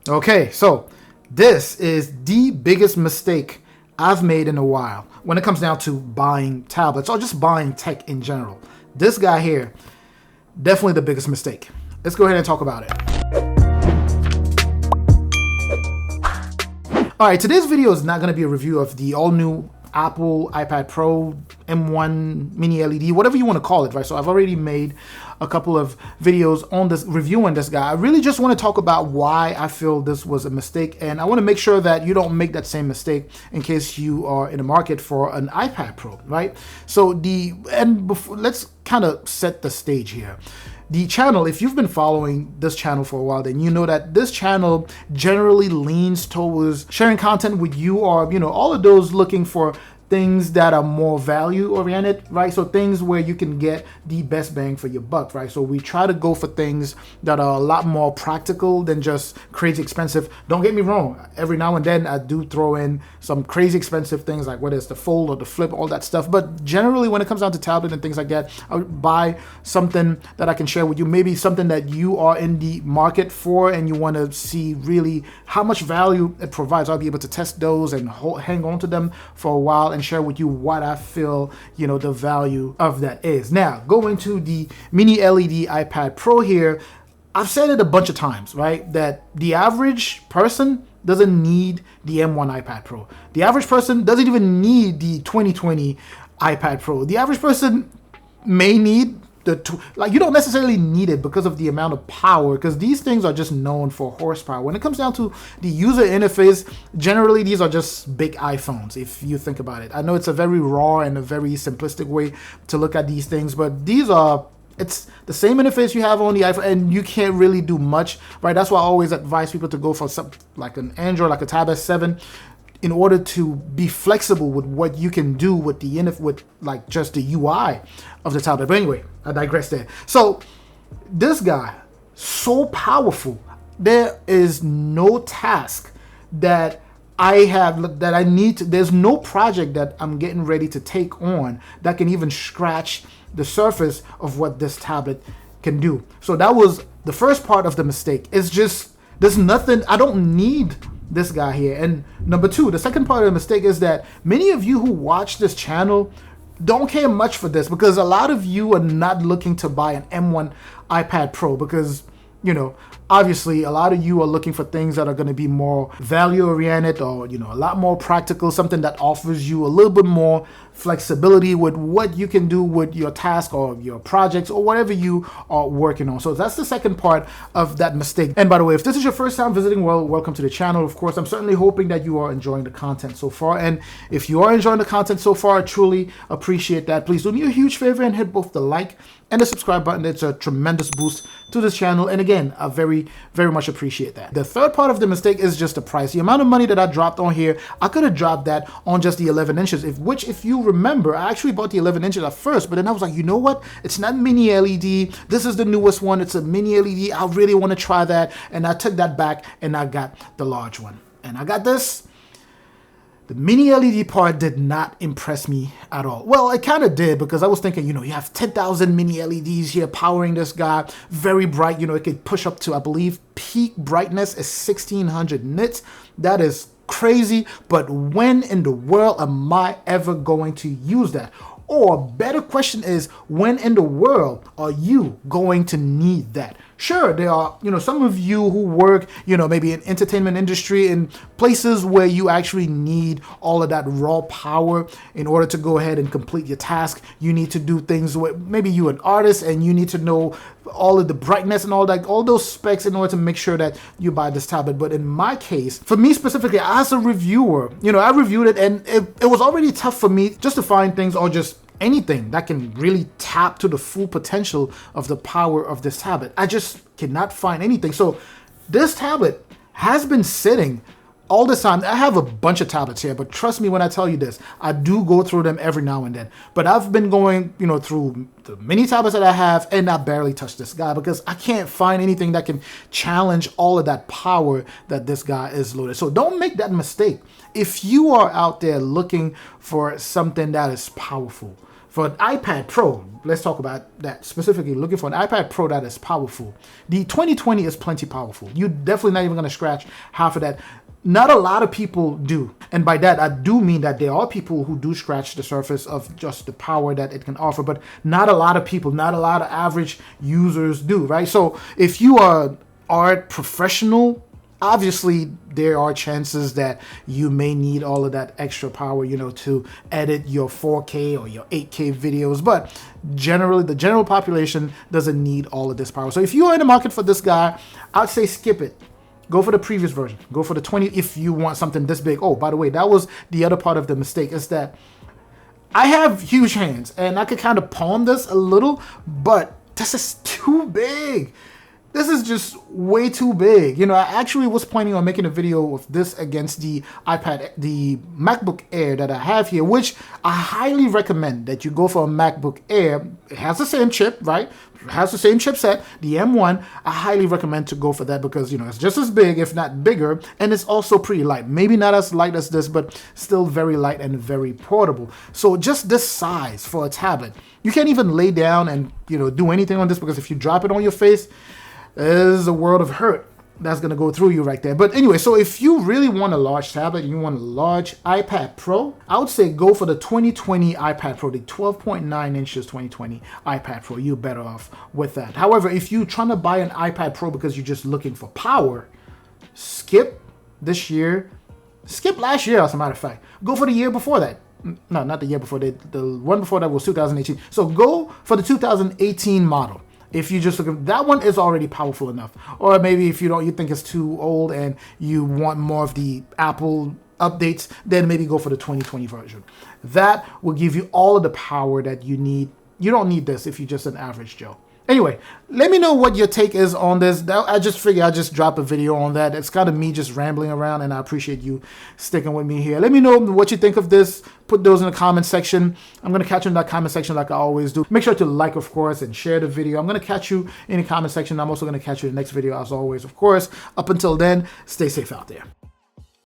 Okay, so this is the biggest mistake I've made in a while when it comes down to buying tablets or just buying tech in general. This guy here, definitely the biggest mistake. Let's go ahead and talk about it. All right, today's video is not going to be a review of the all-new Apple iPad Pro M1 mini LED, whatever you want to call it, right? So I've already made a couple of videos on this, reviewing this guy. I really just want to talk about why I feel this was a mistake, and I want to make sure that you don't make that same mistake in case you are in the market for an iPad Pro, right? So let's kind of set the stage here. The channel, if you've been following this channel for a while, then you know that this channel generally leans towards sharing content with you, or all of those looking for things that are more value oriented, right? So things where you can get the best bang for your buck, right? So we try to go for things that are a lot more practical than just crazy expensive. Don't get me wrong, every now and then I do throw in some crazy expensive things, like whether it's the fold or the flip, all that stuff. But generally when it comes down to tablet and things like that, I would buy something that I can share with you, maybe something that you are in the market for and you want to see really how much value it provides. I'll be able to test those and hang on to them for a while and share with you what I feel, the value of that is. Now, going to the mini LED iPad Pro here, I've said it a bunch of times, right? That the average person doesn't need the M1 iPad Pro. The average person doesn't even need the 2020 iPad Pro. The average person may need you don't necessarily need it because of the amount of power, because these things are just known for horsepower. When it comes down to the user interface, generally these are just big iPhones, if you think about it. I know it's a very raw and a very simplistic way to look at these things, but it's the same interface you have on the iPhone, and you can't really do much, right? That's why I always advise people to go for something like an Android, like a Tab S7, in order to be flexible with what you can do with like just the UI of the tablet. But anyway, I digress there. So this guy, so powerful. There is no task that I need to, there's no project that I'm getting ready to take on that can even scratch the surface of what this tablet can do. So that was the first part of the mistake. It's just, there's nothing, I don't need this guy here. And number two, the second part of the mistake is that many of you who watch this channel don't care much for this, because a lot of you are not looking to buy an M1 iPad Pro because, obviously a lot of you are looking for things that are going to be more value oriented, or a lot more practical, something that offers you a little bit more flexibility with what you can do with your task or your projects or whatever you are working on. So that's the second part of that mistake. And by the way, if this is your first time visiting, well, welcome to the channel. Of course, I'm certainly hoping that you are enjoying the content so far, and if you are enjoying the content so far, I truly appreciate that. Please do me a huge favor and hit both the like and the subscribe button. It's a tremendous boost to this channel, and again, I very, very much appreciate that. The third part of the mistake is just the price. The amount of money that I dropped on here, I could have dropped that on just the 11 inches, if you remember, I actually bought the 11 inches at first, but then I was like, you know what? It's not mini LED. This is the newest one. It's a mini LED. I really want to try that, and I took that back, and I got the large one. And I got this. The mini LED part did not impress me at all. Well, it kind of did, because I was thinking, you have 10,000 mini LEDs here powering this guy, very bright. It could push up to, I believe, peak brightness is 1600 nits. That is crazy, but when in the world am I ever going to use that? Or better question is, when in the world are you going to need that? Sure, there are, some of you who work, maybe in entertainment industry, in places where you actually need all of that raw power in order to go ahead and complete your task. You need to do things where maybe you're an artist and you need to know all of the brightness and all that, all those specs in order to make sure that you buy this tablet. But in my case, for me specifically, as a reviewer, I reviewed it, and it was already tough for me just to find things, or just anything that can really tap to the full potential of the power of this tablet. I just cannot find anything. So this tablet has been sitting all this time. I have a bunch of tablets here, but trust me when I tell you this, I do go through them every now and then. But I've been going, through the many tablets that I have, and I barely touch this guy because I can't find anything that can challenge all of that power that this guy is loaded. So don't make that mistake. If you are out there looking for something that is powerful, For an iPad Pro, let's talk about that specifically. Looking for an iPad Pro that is powerful. The 2020 is plenty powerful. You're definitely not even going to scratch half of that. Not a lot of people do. And by that, I do mean that there are people who do scratch the surface of just the power that it can offer, but not a lot of people, not a lot of average users do, right? So if you are an art professional, obviously there are chances that you may need all of that extra power, you know, to edit your 4K or your 8K videos. But generally, the general population doesn't need all of this power. So if you are in the market for this guy, I'd say skip it. Go for the previous version. Go for the 20 if you want something this big. Oh, by the way, that was the other part of the mistake, is that I have huge hands and I could kind of palm this a little, but this is too big. This is just way too big. You know, I actually was planning on making a video of this against the iPad, the MacBook Air that I have here, which I highly recommend that you go for a MacBook Air. It has the same chip, right? It has the same chipset, the M1. I highly recommend to go for that because, you know, it's just as big, if not bigger, and it's also pretty light. Maybe not as light as this, but still very light and very portable. So just this size for a tablet. You can't even lay down and, you know, do anything on this because if you drop it on your face, there's a world of hurt that's going to go through you right there. But anyway, so if you really want a large tablet, you want a large iPad Pro, I would say go for the 2020 iPad Pro, the 12.9 inches 2020 iPad Pro. You're better off with that. However, if you're trying to buy an iPad Pro because you're just looking for power, skip this year. Skip last year, as a matter of fact. Go for the year before that. No, not the year before. The one before that was 2018. So go for the 2018 model. If you just look at that one, is already powerful enough. Or maybe if you think it's too old and you want more of the Apple updates, then maybe go for the 2020 version. That will give you all of the power that you need. You don't need this if you're just an average Joe. Anyway, let me know what your take is on this. I just figured I'd just drop a video on that. It's kind of me just rambling around, and I appreciate you sticking with me here. Let me know what you think of this. Put those in the comment section. I'm going to catch you in that comment section like I always do. Make sure to like, of course, and share the video. I'm going to catch you in the comment section. I'm also going to catch you in the next video, as always, of course. Up until then, stay safe out there.